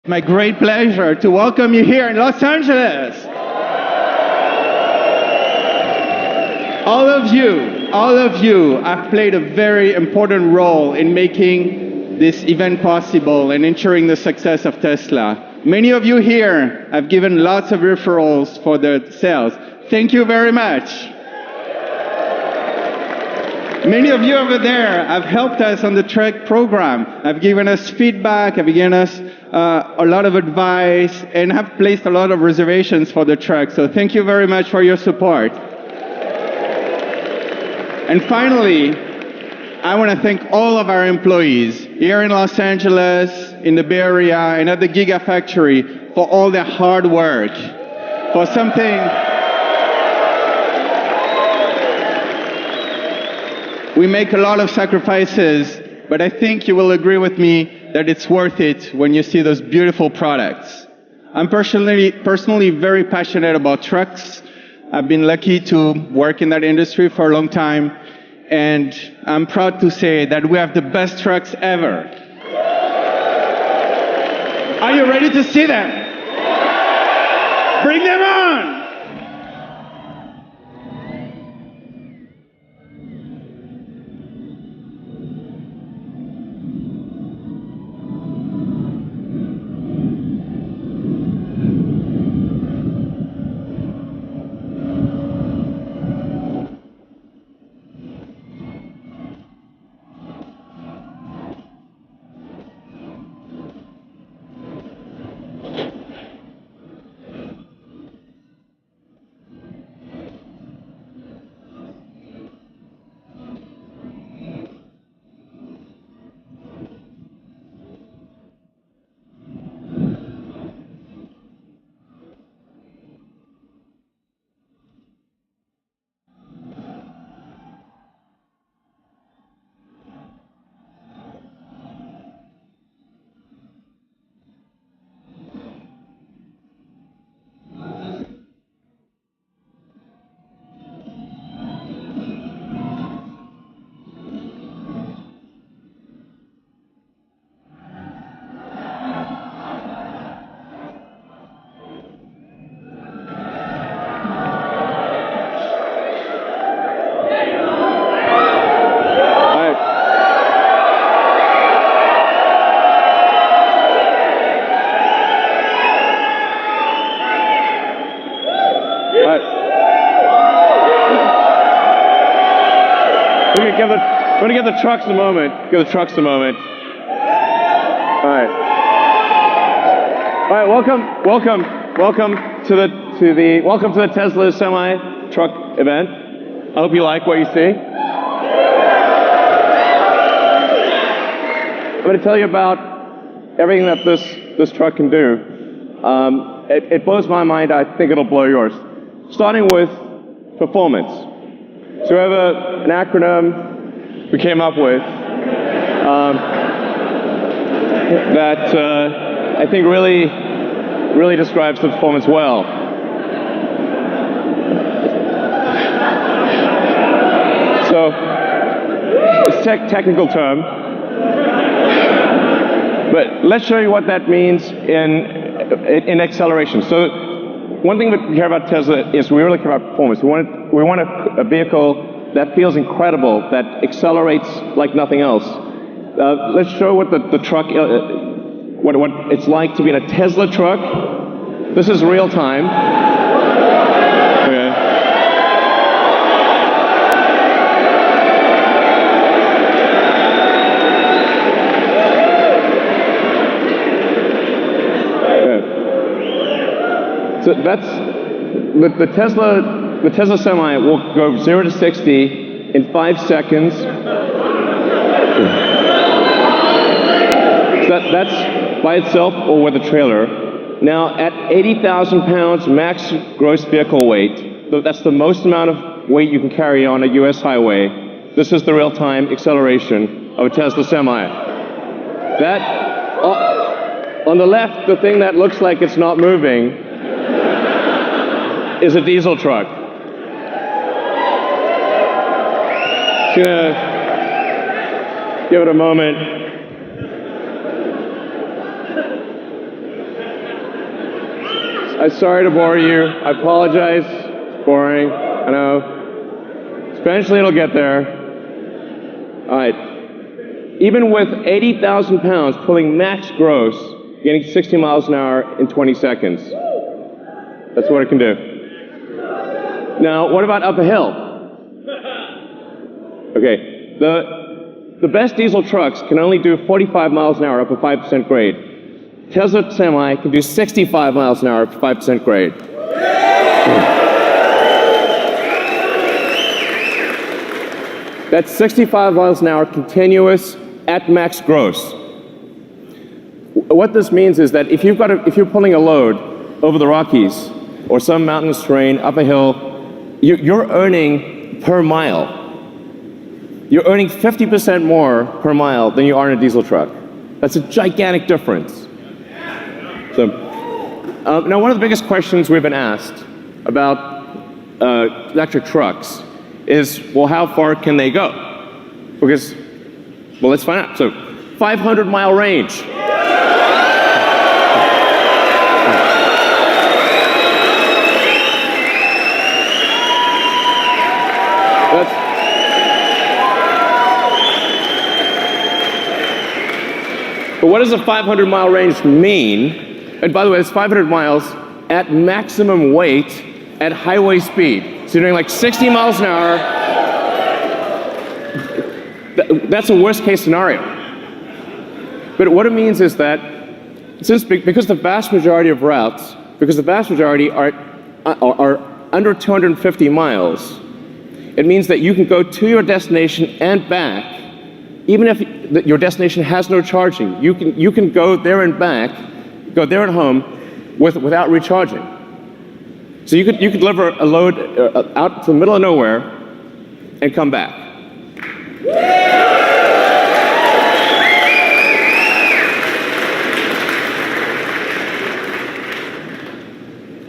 My great pleasure to welcome you here in Los Angeles. All of you have played a very important role in making this event possible and ensuring the success of Tesla. Many of you here have given lots of referrals for the sales. Thank you very much. Many of you over there have helped us on the truck program, have given us feedback, have given us a lot of advice, and have placed a lot of reservations for the truck. So thank you very much for your support. And finally, I want to thank all of our employees here in Los Angeles, in the Bay Area, and at the Gigafactory for all their hard work, for something we make a lot of sacrifices, but I think you will agree with me that it's worth it when you see those beautiful products. I'm personally very passionate about trucks. I've been lucky to work in that industry for a long time, and I'm proud to say that we have the best trucks ever. Are you ready to see them? Bring them on! We're going to give the trucks a moment. Give the trucks a moment. All right. All right. Welcome to the Tesla semi truck event. I hope you like what you see. I'm going to tell you about everything that this truck can do. It blows my mind. I think it'll blow yours. Starting with performance. So we have an acronym we came up with that I think really describes the performance well. So it's a technical term, but let's show you what that means in acceleration. So one thing that we care about Tesla is we really care about performance. We want a vehicle that feels incredible, that accelerates like nothing else. Let's show what the truck, what it's like to be in a Tesla truck. This is real time. Okay. Okay. So that's the Tesla Semi will go 0 to 60 in 5 seconds. So that's by itself or with a trailer. Now, at 80,000 pounds max gross vehicle weight, that's the most amount of weight you can carry on a US highway. This is the real-time acceleration of a Tesla Semi. That, on the left, the thing that looks like it's not moving is a diesel truck. Just gonna give it a moment. I'm sorry to bore you. I apologize. It's boring. I know. Eventually it'll get there. All right. Even with 80,000 pounds pulling max gross, getting 60 miles an hour in 20 seconds. That's what it can do. Now, what about up a hill? Okay. The best diesel trucks can only do 45 miles an hour up a 5% grade. Tesla Semi can do 65 miles an hour up to 5% grade. That's 65 miles an hour continuous at max gross. What this means is that if you're pulling a load over the Rockies or some mountainous terrain up a hill, you're earning per mile. You're earning 50% more per mile than you are in a diesel truck. That's a gigantic difference. So, now one of the biggest questions we've been asked about electric trucks is, well, how far can they go? Because, well, let's find out. So, 500-mile range. But what does a 500-mile range mean? And by the way, it's 500 miles at maximum weight at highway speed. So you're doing like 60 miles an hour. That's a worst case scenario. But what it means is that because the vast majority of routes, because the vast majority are under 250 miles, it means that you can go to your destination and back, even if your destination has no charging. You can go there and back, go there and home without recharging. So you could deliver a load out to the middle of nowhere and come back.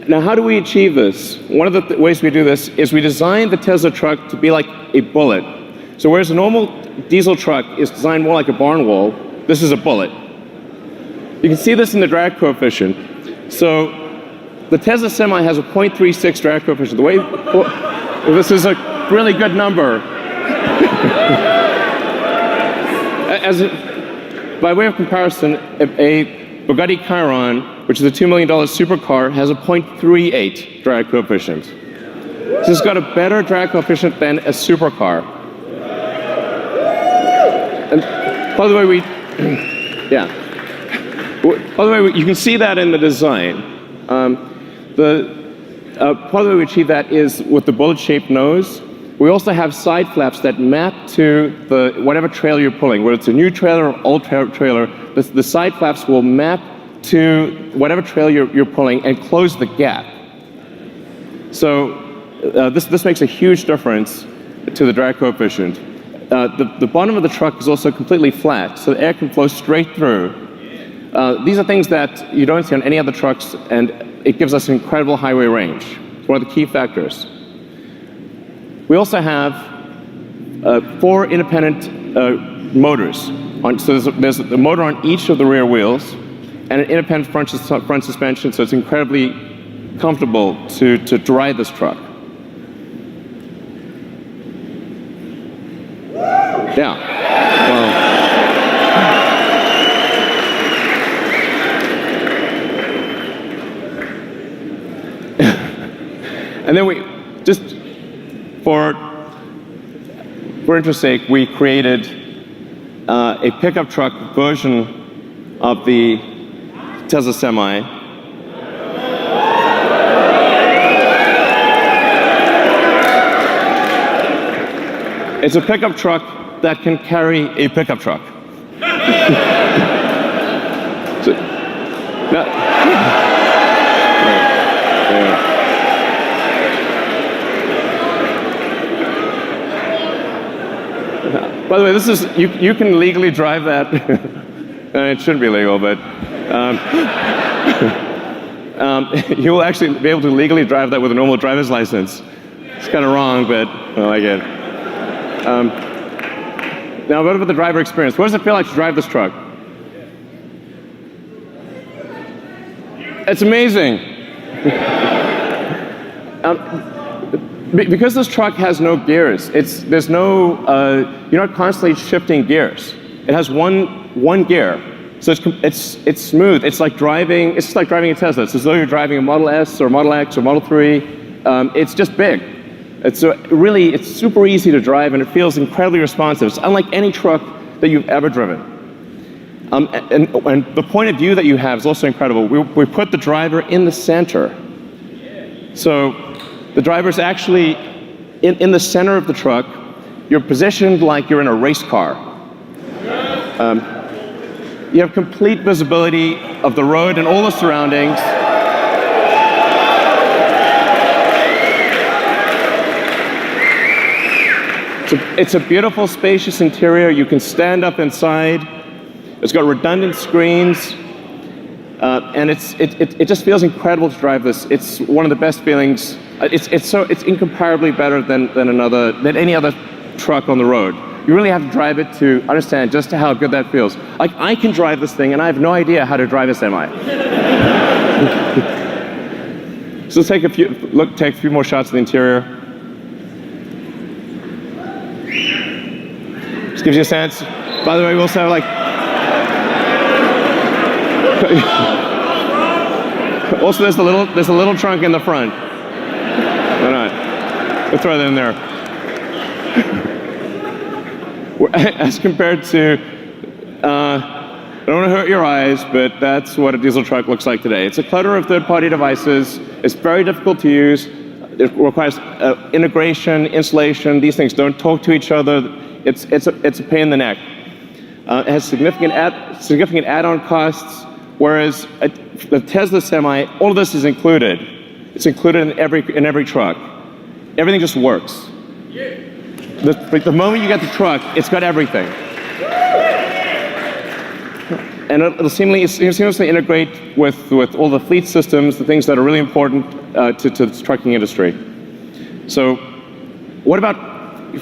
Now, how do we achieve this? One of the ways we do this is we design the Tesla truck to be like a bullet. So whereas a normal diesel truck is designed more like a barn wall, this is a bullet. You can see this in the drag coefficient. So the Tesla Semi has a 0.36 drag coefficient. This is a really good number. By way of comparison, a Bugatti Chiron, which is a $2 million supercar, has a 0.38 drag coefficient. So it's got a better drag coefficient than a supercar. And by the way, you can see that in the design. Part of the way we achieve that is with the bullet-shaped nose. We also have side flaps that map to whatever trailer you're pulling, whether it's a new trailer or old trailer. The side flaps will map to whatever trailer you're pulling and close the gap. So this makes a huge difference to the drag coefficient. The bottom of the truck is also completely flat, so the air can flow straight through. These are things that you don't see on any other trucks, and it gives us incredible highway range. It's one of the key factors. We also have 4 independent motors. So there's a motor on each of the rear wheels, and an independent front suspension, so it's incredibly comfortable to drive this truck. Yeah. Well, and then we just for interest's sake, we created a pickup truck version of the Tesla Semi. It's a pickup truck that can carry a pickup truck. By the way, this is you can legally drive that. It shouldn't be legal, but you will actually be able to legally drive that with a normal driver's license. It's kind of wrong, but I like it. Now, what about the driver experience? What does it feel like to drive this truck? It's amazing. Because this truck has no gears, there's no, you're not constantly shifting gears. It has one gear, so it's smooth. It's like driving a Tesla. It's as though you're driving a Model S or Model X or Model 3. It's just big. It's super easy to drive, and it feels incredibly responsive. It's unlike any truck that you've ever driven. And the point of view that you have is also incredible. We put the driver in the center. So the driver's actually in the center of the truck. You're positioned like you're in a race car. You have complete visibility of the road and all the surroundings. It's a beautiful, spacious interior. You can stand up inside. It's got redundant screens, and it just feels incredible to drive this. It's one of the best feelings. It's incomparably better than any other truck on the road. You really have to drive it to understand just how good that feels. Like, I can drive this thing, and I have no idea how to drive a semi. So let's take a few more shots of the interior. Just gives you a sense. By the way, we also have like. Also, there's a little trunk in the front. Why not? We'll throw that in there. As compared to, I don't want to hurt your eyes, but that's what a diesel truck looks like today. It's a clutter of third-party devices. It's very difficult to use. It requires integration, installation. These things don't talk to each other. It's a pain in the neck. It has significant add-on costs. Whereas the Tesla Semi, all of this is included. It's included in every truck. Everything just works. The moment you get the truck, it's got everything. And it'll seamlessly integrate with all the fleet systems, the things that are really important to the trucking industry. So what about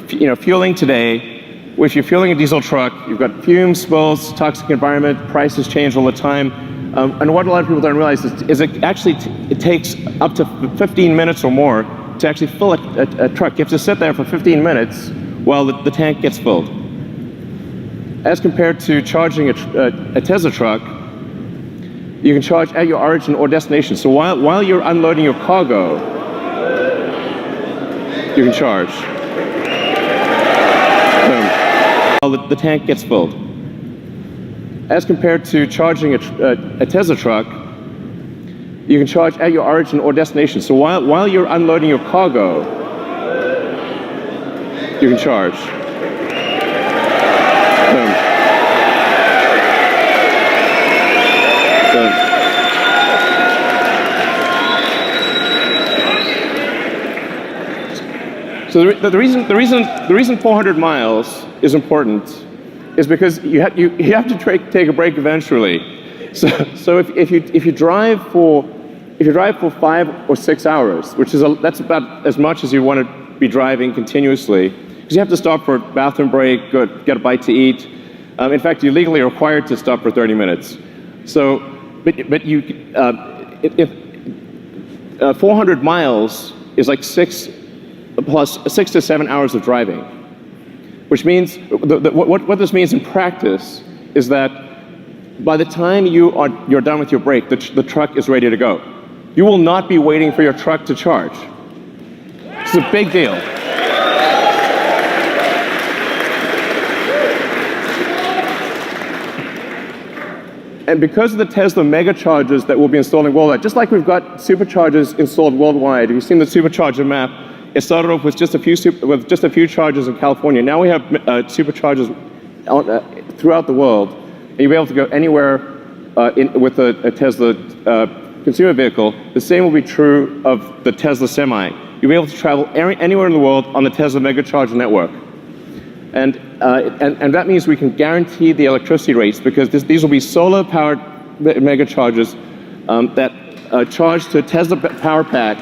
fueling today? If you're fueling a diesel truck, you've got fumes, spills, toxic environment, prices change all the time. And what a lot of people don't realize is it takes up to 15 minutes or more to actually fill a truck. You have to sit there for 15 minutes while the tank gets filled. As compared to charging a Tesla truck, you can charge at your origin or destination. So while you're unloading your cargo, you can charge. The tank gets filled. As compared to charging a Tesla truck, you can charge at your origin or destination. So while you're unloading your cargo, you can charge. So the reason 400 miles is important is because you have to take a break eventually. So if you drive for 5 or 6 hours, that's about as much as you want to be driving continuously, because you have to stop for a bathroom break, get a bite to eat. In fact, you're legally required to stop for 30 minutes. So, but 400 miles is like 6 to 7 hours of driving. Which means, what this means in practice is that by the time you're done with your break, the truck is ready to go. You will not be waiting for your truck to charge. It's a big deal. And because of the Tesla mega chargers that will be installed worldwide, just like we've got superchargers installed worldwide, if you've seen the supercharger map, it started off with just a few chargers in California. Now we have superchargers throughout the world, and you'll be able to go anywhere with a Tesla consumer vehicle. The same will be true of the Tesla Semi. You'll be able to travel anywhere in the world on the Tesla Megacharger network, and that means we can guarantee the electricity rates, because these will be solar-powered megachargers that charge to a Tesla power pack.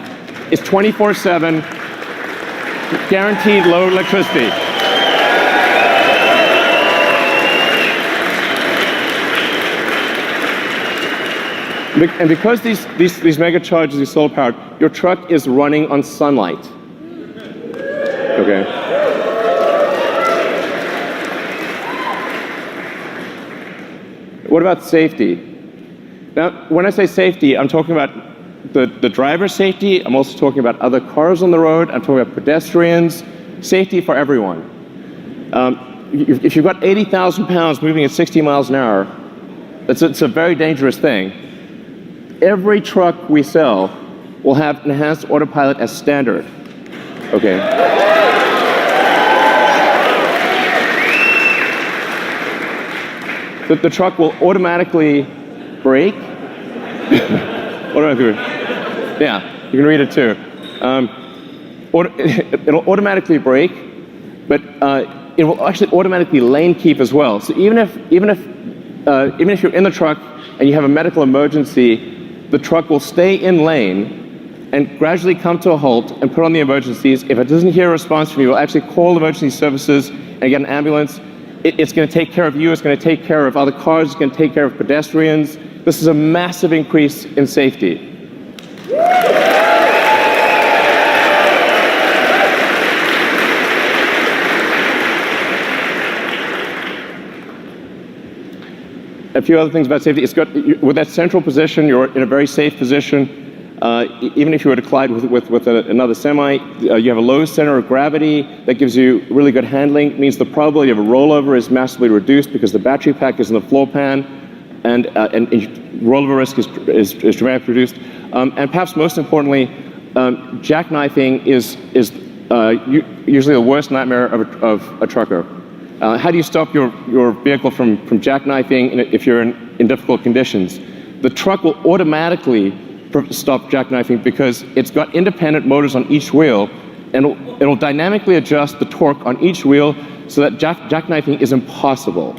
It's 24/7. Guaranteed low electricity. And because these mega chargers, these solar powered, your truck is running on sunlight. Okay. What about safety? Now, when I say safety, I'm talking about the driver's safety. I'm also talking about other cars on the road. I'm talking about pedestrians. Safety for everyone. If you've got 80,000 pounds moving at 60 miles an hour, it's a very dangerous thing. Every truck we sell will have enhanced autopilot as standard. Okay. The truck will automatically brake. Yeah, you can read it too. It'll automatically brake, but it will actually automatically lane keep as well. So even if you're in the truck and you have a medical emergency, the truck will stay in lane and gradually come to a halt and put on the emergencies. If it doesn't hear a response from you, it will actually call emergency services and get an ambulance. It's going to take care of you. It's going to take care of other cars. It's going to take care of pedestrians. This is a massive increase in safety. A few other things about safety. It's got, with that central position, you're in a very safe position. Even if you were to collide with another semi, you have a low center of gravity that gives you really good handling. It means the probability of a rollover is massively reduced because the battery pack is in the floor pan, and rollover risk is dramatically reduced. And perhaps most importantly, jackknifing is usually the worst nightmare of a trucker. How do you stop your vehicle from jackknifing if you're in difficult conditions? The truck will automatically stop jackknifing because it's got independent motors on each wheel, and it'll dynamically adjust the torque on each wheel so that jackknifing is impossible.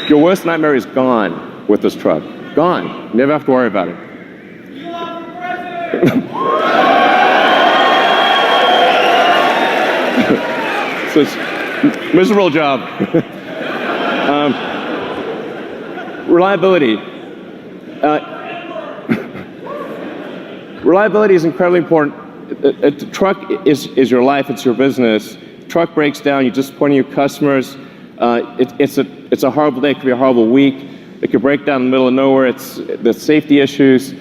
Your worst nightmare is gone with this truck. Gone. Never have to worry about it. So it's a miserable job. Reliability. Reliability is incredibly important. A truck is your life, it's your business. Truck breaks down, you disappoint your customers. It's a horrible day, it could be a horrible week. It could break down in the middle of nowhere. It's the safety issues.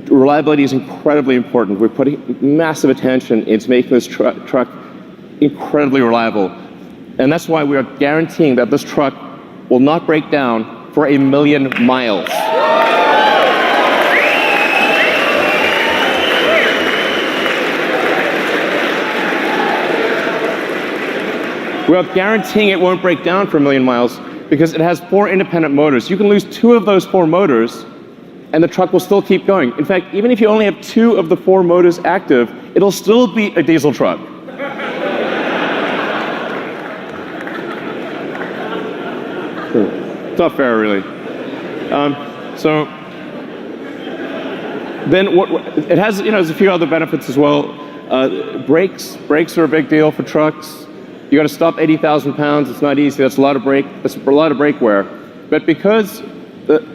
Reliability is incredibly important. We're putting massive attention into making this truck incredibly reliable. And that's why we are guaranteeing that this truck will not break down for 1,000,000 miles. We are guaranteeing it won't break down for 1,000,000 miles because it has 4 independent motors. You can lose 2 of those 4 motors and the truck will still keep going. In fact, even if you only have 2 of the 4 motors active, it'll still be a diesel truck. It's not fair, really. So then it has, there's a few other benefits as well. Brakes are a big deal for trucks. You got to stop 80,000 pounds. It's not easy. That's a lot of brake wear. But because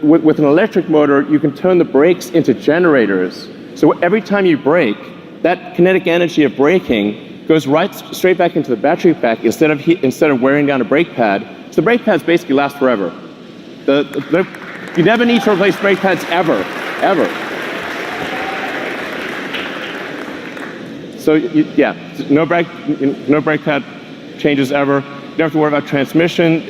with an electric motor, you can turn the brakes into generators. So every time you brake, that kinetic energy of braking goes straight back into the battery pack instead of wearing down a brake pad. So the brake pads basically last forever. You never need to replace brake pads ever. So no brake pad changes ever. You don't have to worry about transmission.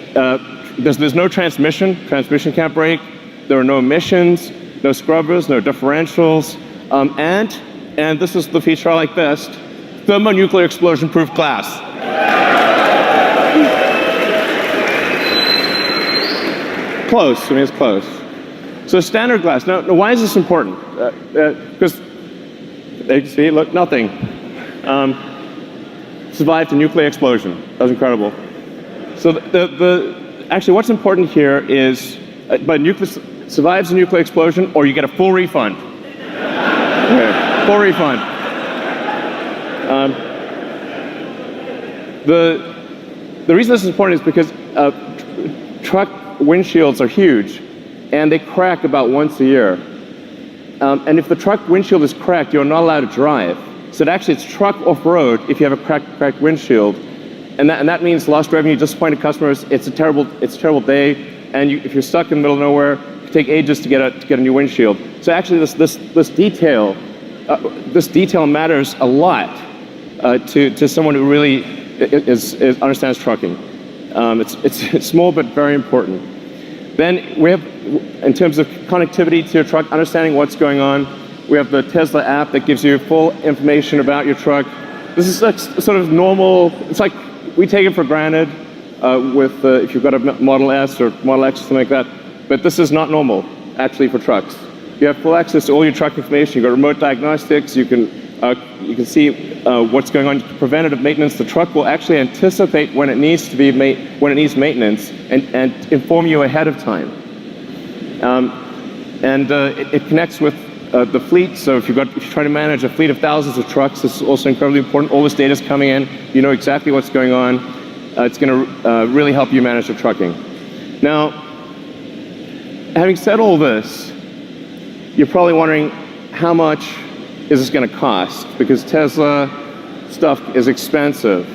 There's no transmission. Transmission can't brake. There are no emissions, no scrubbers, no differentials, and this is the feature I like best: thermonuclear explosion-proof glass. Close. I mean, it's close. So standard glass. Now why is this important? Because you see, look, nothing. Survived a nuclear explosion. That was incredible. So actually what's important here is, survives a nuclear explosion or you get a full refund. Okay, full refund. The reason this is important is because truck windshields are huge, and they crack about once a year. And if the truck windshield is cracked, you're not allowed to drive. So actually, it's truck off-road if you have a cracked windshield, and that means lost revenue, disappointed customers. It's a terrible day, and if you're stuck in the middle of nowhere, it can take ages to get a new windshield. So actually, this detail matters a lot to someone who really understands trucking. It's small but very important. Then we have, in terms of connectivity to your truck, understanding what's going on, we have the Tesla app that gives you full information about your truck. This is like sort of normal. It's like we take it for granted if you've got a Model S or Model X or something like that. But this is not normal, actually, for trucks. You have full access to all your truck information. You've got remote diagnostics. You can see what's going on. Preventative maintenance. The truck will actually anticipate when it needs to be when it needs maintenance and inform you ahead of time. It connects with the fleet. So if you're trying to manage a fleet of thousands of trucks, this is also incredibly important. All this data is coming in. You know exactly what's going on. It's going to really help you manage the trucking. Now, having said all this, you're probably wondering how much is this going to cost? Because Tesla stuff is expensive.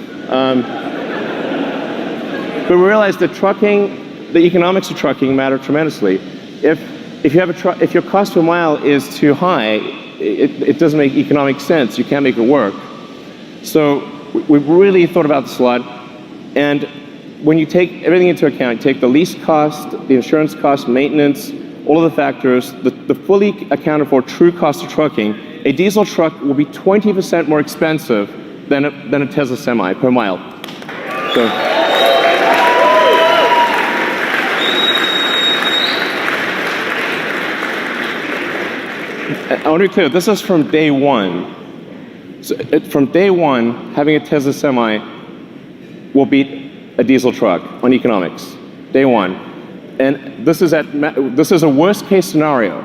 But we realize that the economics of trucking matter tremendously. If your cost per mile is too high, it doesn't make economic sense. You can't make it work. So we've really thought about this a lot. And when you take everything into account, you take the lease cost, the insurance cost, maintenance, all of the factors, the fully accounted for true cost of trucking, a diesel truck will be 20% more expensive than a Tesla Semi per mile. So, I want to be clear, this is from day one. So from day one, having a Tesla Semi will beat a diesel truck on economics. Day one. And this is a worst case scenario.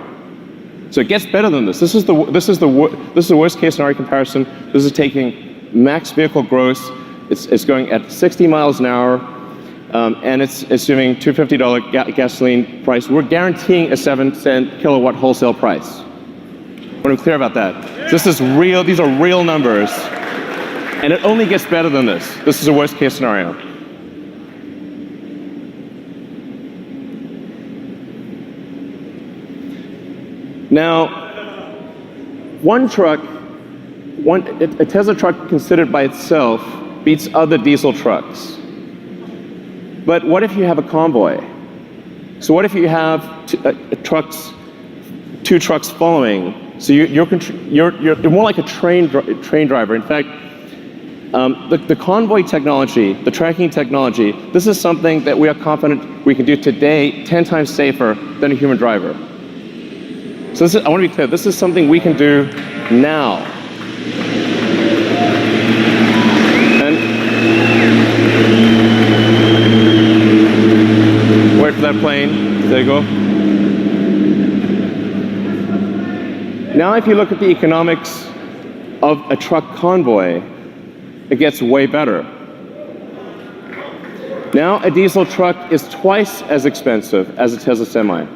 So it gets better than this. This is the worst case scenario comparison. This is taking max vehicle gross. It's going at 60 miles an hour, and it's assuming $250 gasoline price. We're guaranteeing a 7-cent kilowatt wholesale price. I want to be clear about that. This is real. These are real numbers, and it only gets better than this. This is a worst case scenario. Now, a Tesla truck considered by itself beats other diesel trucks. But what if you have a convoy? So what if you have two trucks following? So you're more like a train driver. In fact, the convoy technology, the tracking technology, this is something that we are confident we can do today 10 times safer than a human driver. So I want to be clear, this is something we can do now. And wait for that plane. There you go. Now if you look at the economics of a truck convoy, it gets way better. Now a diesel truck is twice as expensive as a Tesla Semi.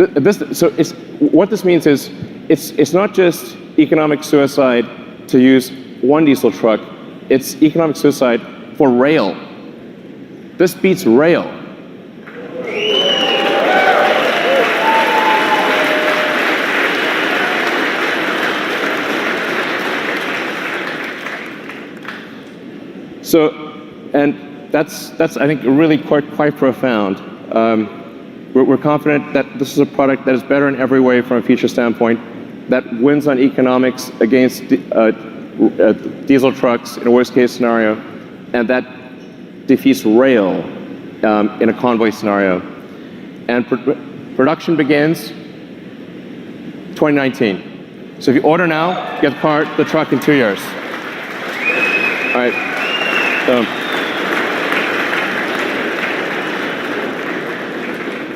What this means is, it's not just economic suicide to use one diesel truck, it's economic suicide for rail. This beats rail. So, and that's I think really quite profound. We're confident that this is a product that is better in every way from a feature standpoint, that wins on economics against diesel trucks in a worst case scenario, and that defeats rail in a convoy scenario. And production begins 2019. So if you order now, you get the truck in 2 years. All right.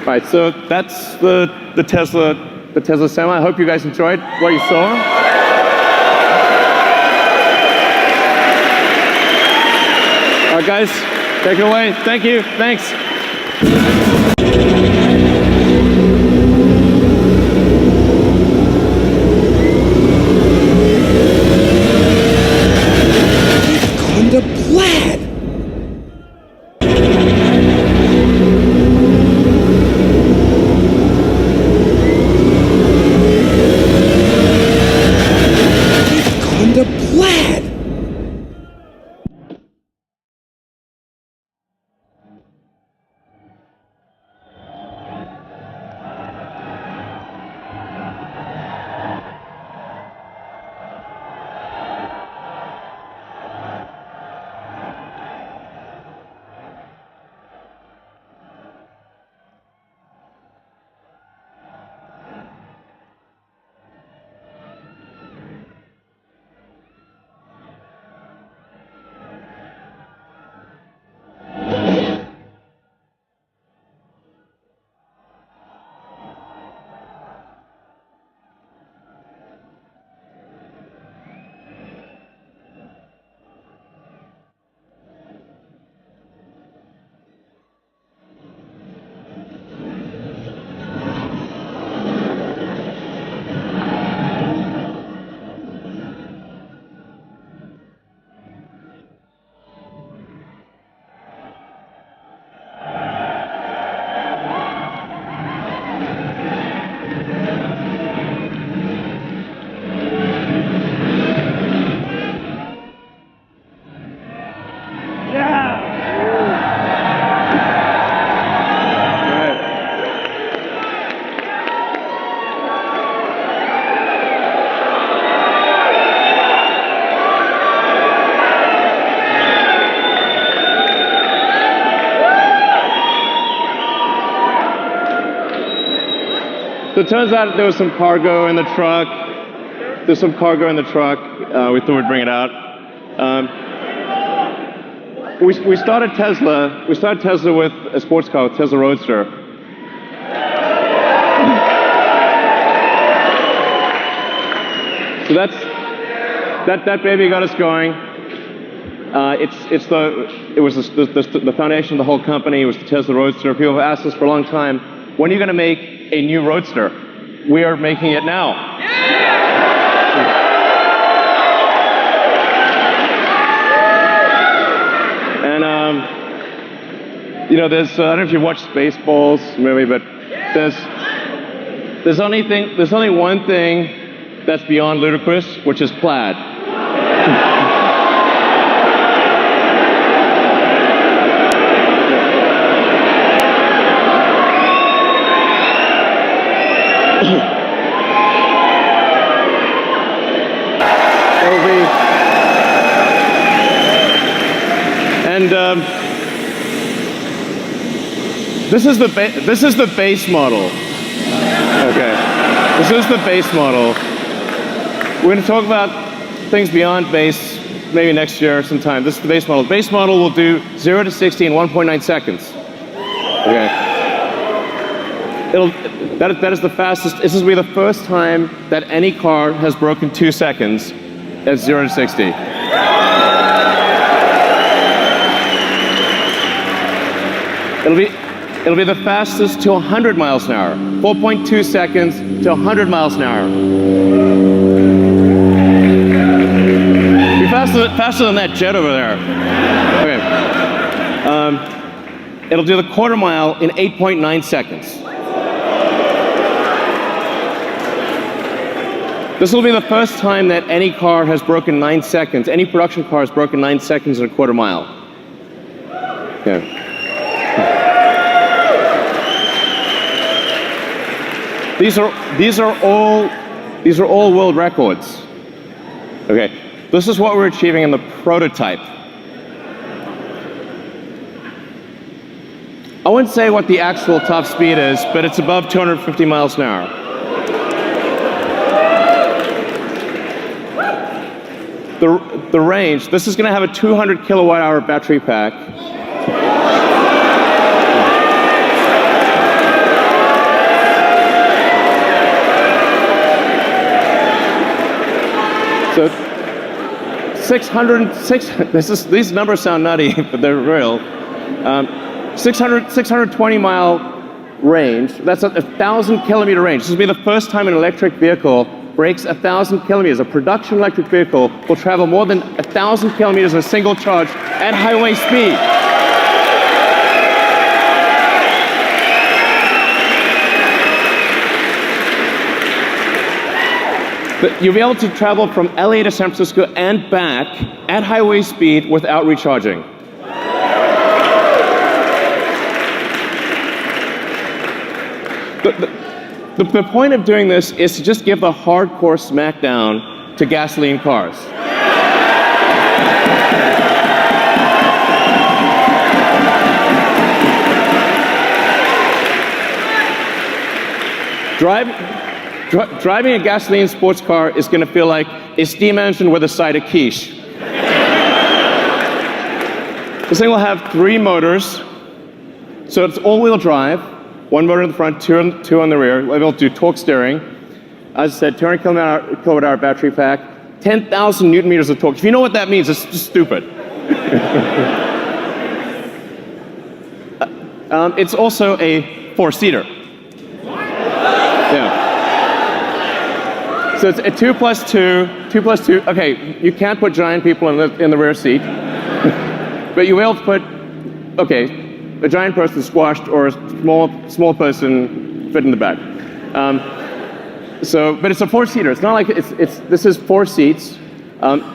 All right, so that's the Tesla Semi. I hope you guys enjoyed what you saw. right, guys, take it away. Thank you. Thanks. On the plaid. On the plaid. So it turns out there was some cargo in the truck. There's some cargo in the truck. We thought we'd bring it out. We started Tesla. We started Tesla with a sports car, with Tesla Roadster. So that baby got us going. It was the foundation of the whole company. It was the Tesla Roadster. People have asked us for a long time, when are you going to make a new Roadster? We are making it now. And you know, there's I don't know if you've watched Spaceballs maybe, but there's only one thing that's beyond ludicrous, which is plaid. And this is the base model. Okay, this is the base model. We're going to talk about things beyond base maybe next year sometime. This is the base model. The base model will do 0 to 60 in 1.9 seconds. Okay. That is the fastest. This will be the first time that any car has broken 2 seconds at 0 to 60. It'll be the fastest to 100 miles an hour. 4.2 seconds to 100 miles an hour. Be faster than that jet over there. Okay. It'll do the quarter mile in 8.9 seconds. This will be the first time that any car has broken 9 seconds. Any production car has broken 9 seconds in a quarter mile. Okay. These are all world records. Okay, this is what we're achieving in the prototype. I wouldn't say what the actual top speed is, but it's above 250 miles an hour. The range, this is going to have a 200 kilowatt hour battery pack. these numbers sound nutty, but they're real. 620 mile range. That's a 1,000 kilometer range. This will be the first time an electric vehicle breaks 1,000 kilometers. A production electric vehicle will travel more than 1,000 kilometers in a single charge at highway speed. But you'll be able to travel from LA to San Francisco and back at highway speed without recharging. The point of doing this is to just give the hardcore smackdown to gasoline cars. Driving a gasoline sports car is going to feel like a steam engine with a side of quiche. This thing will have 3 motors, so it's all-wheel drive. 1 motor in the front, 2 on the rear. We'll be able to do torque steering. As I said, 200 kilowatt-hour battery pack, 10,000 newton meters of torque. If you know what that means, it's just stupid. It's also a 4-seater. Yeah. So it's a 2 plus 2, 2 plus 2. Okay, you can't put giant people in the rear seat, but you will put, okay, a giant person squashed or a small person fit in the back. But it's a 4-seater. It's not like this is 4 seats.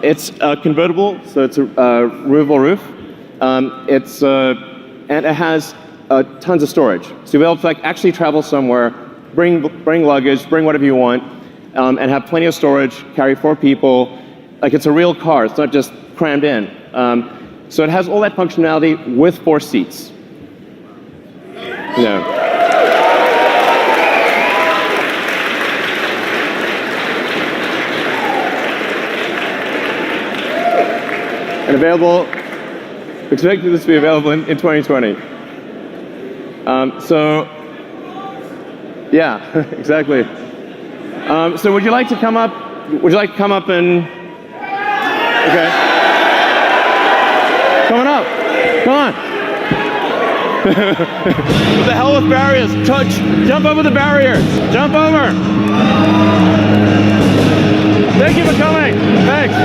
It's convertible, so it's a removable roof. And it has tons of storage. So you'll be able to actually travel somewhere, bring luggage, bring whatever you want, and have plenty of storage, carry 4 people. Like it's a real car. It's not just crammed in. So it has all that functionality with 4 seats. No. And expecting this to be available in 2020. Yeah, exactly. So would you like to come up? Would you like to come up and? Okay. Coming up. Come on. What the hell with barriers? Jump over the barriers. Jump over. Thank you for coming. Thanks.